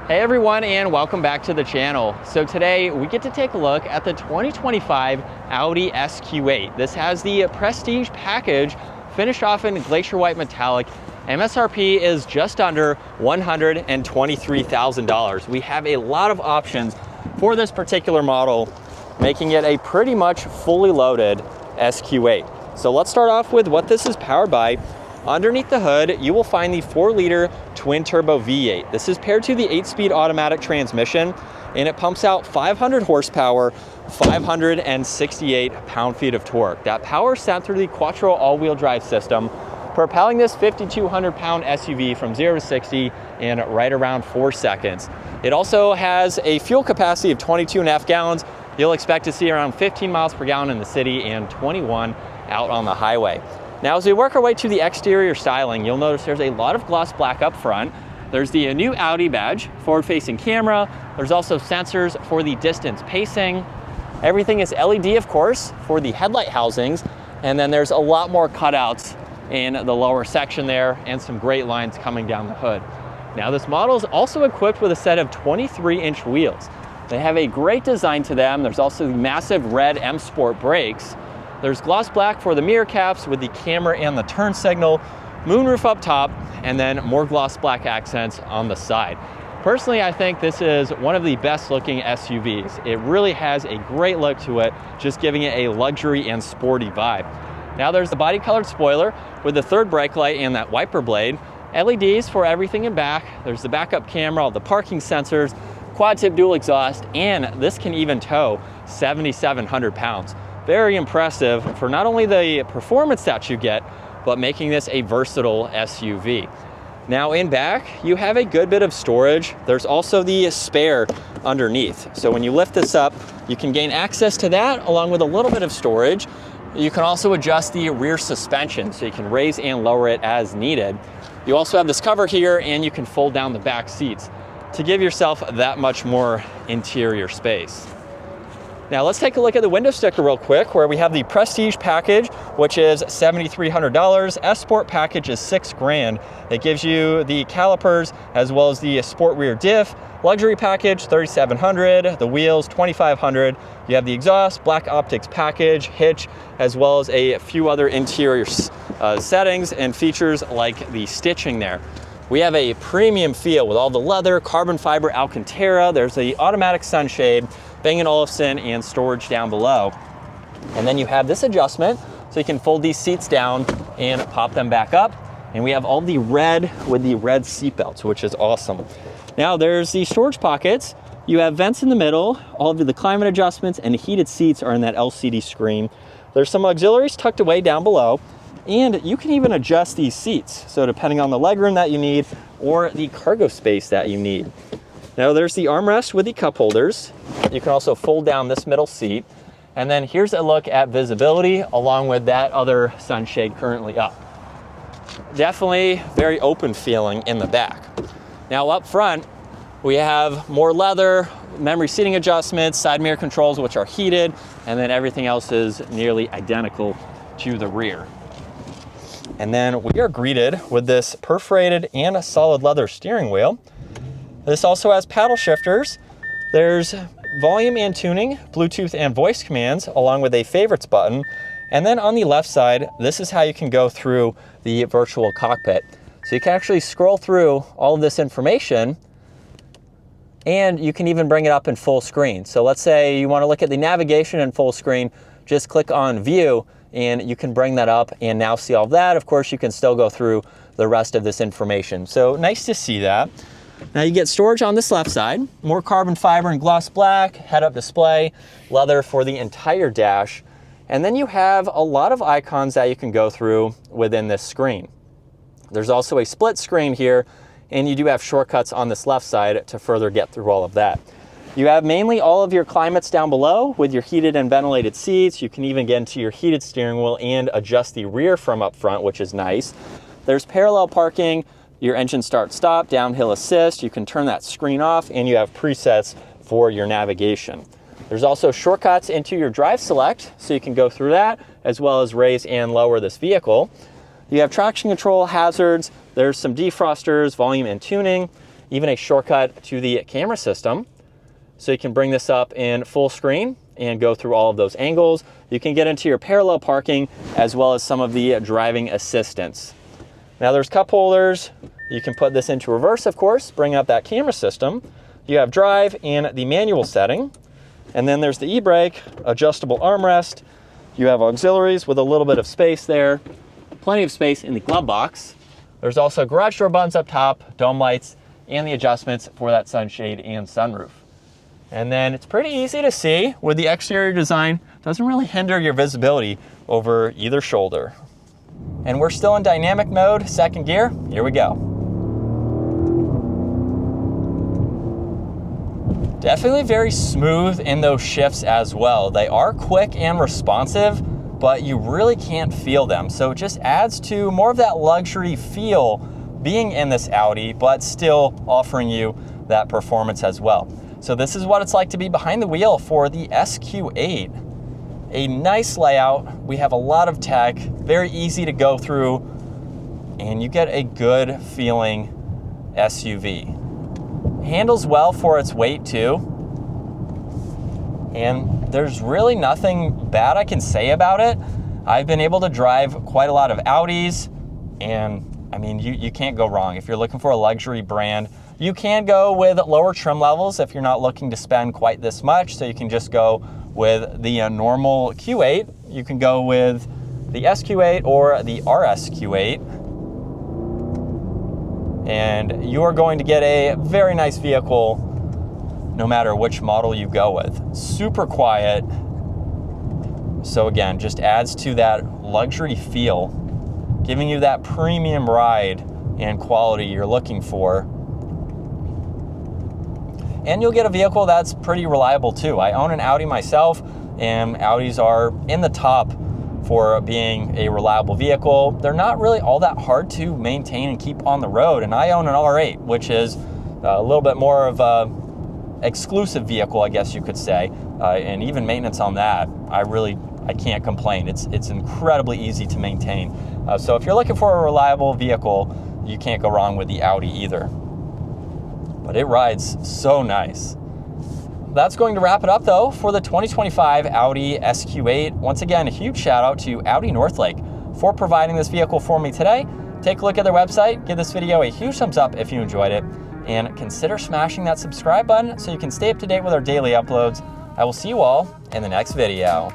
Hey everyone, and welcome back to the channel. So today we get to take a look at the 2025 Audi SQ8. This has the Prestige package finished off in glacier white metallic. MSRP is just under $123,000. We have a lot of options for this particular model, making it a pretty much fully loaded SQ8. So let's start off with what this is powered by. Underneath the hood, you will find the 4-liter twin-turbo V8. This is paired to the 8-speed automatic transmission, and it pumps out 500 horsepower, 568 pound-feet of torque. That power is sent through the Quattro all-wheel drive system, propelling this 5,200-pound SUV from 0 to 60 in right around 4 seconds. It also has a fuel capacity of 22.5 gallons. You'll expect to see around 15 miles per gallon in the city and 21 out on the highway. Now, as we work our way to the exterior styling, you'll notice there's a lot of gloss black up front. There's the new Audi badge, forward-facing camera. There's also sensors for the distance pacing. Everything is LED, of course, for the headlight housings. And then there's a lot more cutouts in the lower section there and some great lines coming down the hood. Now, this model is also equipped with a set of 23-inch wheels. They have a great design to them. There's also the massive red M Sport brakes. There's gloss black for the mirror caps with the camera and the turn signal, moonroof up top, and then more gloss black accents on the side. Personally, I think this is one of the best looking SUVs. It really has a great look to it, just giving it a luxury and sporty vibe. Now there's the body colored spoiler with the third brake light and that wiper blade, LEDs for everything in back. There's the backup camera, all the parking sensors, quad tip dual exhaust, and this can even tow 7,700 pounds. Very impressive for not only the performance that you get, but making this a versatile SUV. Now in back, you have a good bit of storage. There's also the spare underneath. So when you lift this up, you can gain access to that along with a little bit of storage. You can also adjust the rear suspension, so you can raise and lower it as needed. You also have this cover here, and you can fold down the back seats to give yourself that much more interior space. Now let's take a look at the window sticker real quick, where we have the Prestige package, which is $7,300. S-Sport package is $6,000. It gives you the calipers as well as the sport rear diff. Luxury package, $3,700. The wheels, $2,500. You have the exhaust, black optics package, hitch, as well as a few other interior settings and features like the stitching there. We have a premium feel with all the leather, carbon fiber Alcantara. There's the automatic sunshade, Bang & Olufsen, and storage down below. And then you have this adjustment, so you can fold these seats down and pop them back up. And we have all the red with the red seat belts, which is awesome. Now there's the storage pockets. You have vents in the middle. All of the climate adjustments and heated seats are in that LCD screen. There's some auxiliaries tucked away down below. And you can even adjust these seats, so depending on the legroom that you need or the cargo space that you need. Now there's the armrest with the cup holders. You can also fold down this middle seat. And then here's a look at visibility along with that other sunshade currently up. Definitely very open feeling in the back. Now up front, we have more leather, memory seating adjustments, side mirror controls, which are heated, and then everything else is nearly identical to the rear. And then we are greeted with this perforated and a solid leather steering wheel. This also has paddle shifters. There's volume and tuning, Bluetooth and voice commands, along with a favorites button. And then on the left side, this is how you can go through the virtual cockpit. So you can actually scroll through all of this information, and you can even bring it up in full screen. So let's say you want to look at the navigation in full screen, just click on view, and you can bring that up and now see all of that. Of course, you can still go through the rest of this information. So nice to see that. Now you get storage on this left side, more carbon fiber and gloss black, head-up display, leather for the entire dash, and then you have a lot of icons that you can go through within this screen. There's also a split screen here, and you do have shortcuts on this left side to further get through all of that. You have mainly all of your climates down below with your heated and ventilated seats. You can even get into your heated steering wheel and adjust the rear from up front, which is nice. There's parallel parking, your engine start stop, downhill assist. You can turn that screen off, and you have presets for your navigation. There's also shortcuts into your drive select, so you can go through that as well as raise and lower this vehicle. You have traction control, hazards, there's some defrosters, volume and tuning, even a shortcut to the camera system. So you can bring this up in full screen and go through all of those angles. You can get into your parallel parking as well as some of the driving assistance. Now there's cup holders. You can put this into reverse, of course, bring up that camera system. You have drive and the manual setting. And then there's the e-brake, adjustable armrest. You have auxiliaries with a little bit of space there. Plenty of space in the glove box. There's also garage door buttons up top, dome lights, and the adjustments for that sunshade and sunroof. And then it's pretty easy to see with the exterior design. Doesn't really hinder your visibility over either shoulder. And we're still in dynamic mode, second gear. Here we go. Definitely very smooth in those shifts as well. They are quick and responsive, but you really can't feel them. So it just adds to more of that luxury feel being in this Audi, but still offering you that performance as well. So this is what it's like to be behind the wheel for the SQ8. A nice layout. We have a lot of tech, very easy to go through, and you get a good feeling SUV. Handles well for its weight too. And there's really nothing bad I can say about it. I've been able to drive quite a lot of Audis, and I mean, you can't go wrong. If you're looking for a luxury brand, you can go with lower trim levels if you're not looking to spend quite this much. So you can just go with the normal Q8. You can go with the SQ8 or the RSQ8. And you are going to get a very nice vehicle no matter which model you go with. Super quiet. So again, just adds to that luxury feel, giving you that premium ride and quality you're looking for. And you'll get a vehicle that's pretty reliable too. I own an Audi myself, and Audis are in the top for being a reliable vehicle. They're not really all that hard to maintain and keep on the road. And I own an R8, which is a little bit more of a exclusive vehicle, I guess you could say. And even maintenance on that, I can't complain. It's incredibly easy to maintain. So if you're looking for a reliable vehicle, you can't go wrong with the Audi either. But it rides so nice. That's going to wrap it up though for the 2025 Audi SQ8. Once again, a huge shout out to Audi Northlake for providing this vehicle for me today. Take a look at their website, give this video a huge thumbs up if you enjoyed it, and consider smashing that subscribe button so you can stay up to date with our daily uploads. I will see you all in the next video.